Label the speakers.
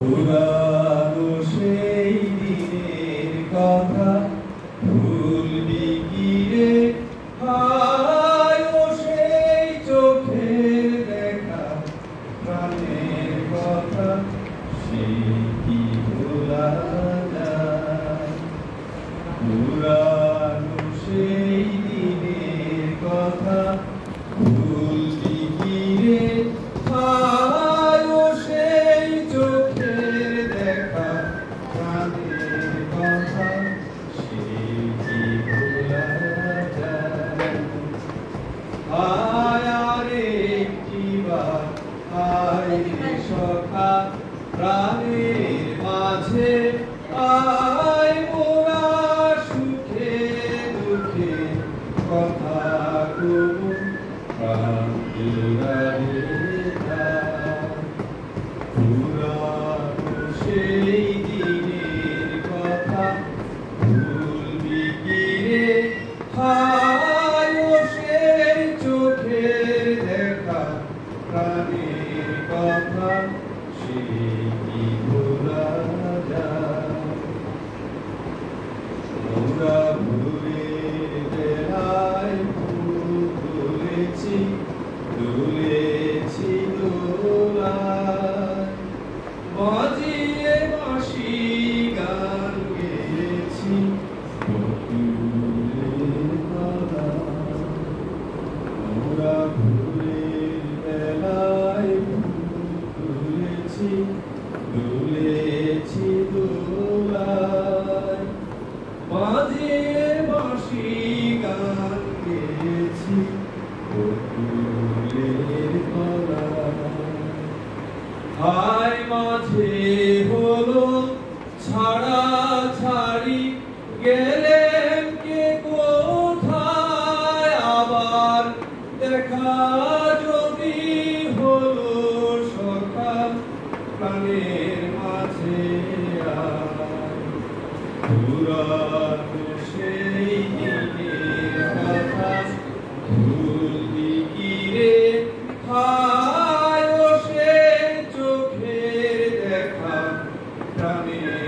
Speaker 1: পুরানো সেই দিনের কথা ভুলবি কি রে হায় ও সেই চোখের দেখা প্রাণের কথা সেই কি ভোলা যায় পুরানো সেই দিনের কথা ভুলবি কি রে হায় ও সেই চোখের দেখা প্রাণের কথা সেই কি ভোলা যায় হায় আরেকটিবার হায় রে সখা প্রাণের মাঝে আয় মোরা সুখে দুঃখে কথা কবু প্রাণ জুড়াবে পুরানো সেই দিনের কথা ভুলবি কি রে হায় ও সেই চোখের দেখা প্রাণের কথা সেই কি ভোলা যায় মোরা ভোরের বেলায় ফুল তুলেছি তুলেছি দোলায় বাজিয়ে বাঁশি গান গেয়েছি বকুলের তলায় মোরা ভোরের বেলায় তুলেছি তুলেছি দোলায় বাজিয়ে বাঁশি গান গেয়েছি বকুলের তলায় হায় মাঝে হলো ছাড়া ছাড়ি গেলেন কে কোথায় আবার দেখা যদি হলো সকাল প্রাণের মাঝে আয় পুরানো সেই দিনের কথা ভুলবি কি রে হায় ও সেই চোখের দেখা প্রাণের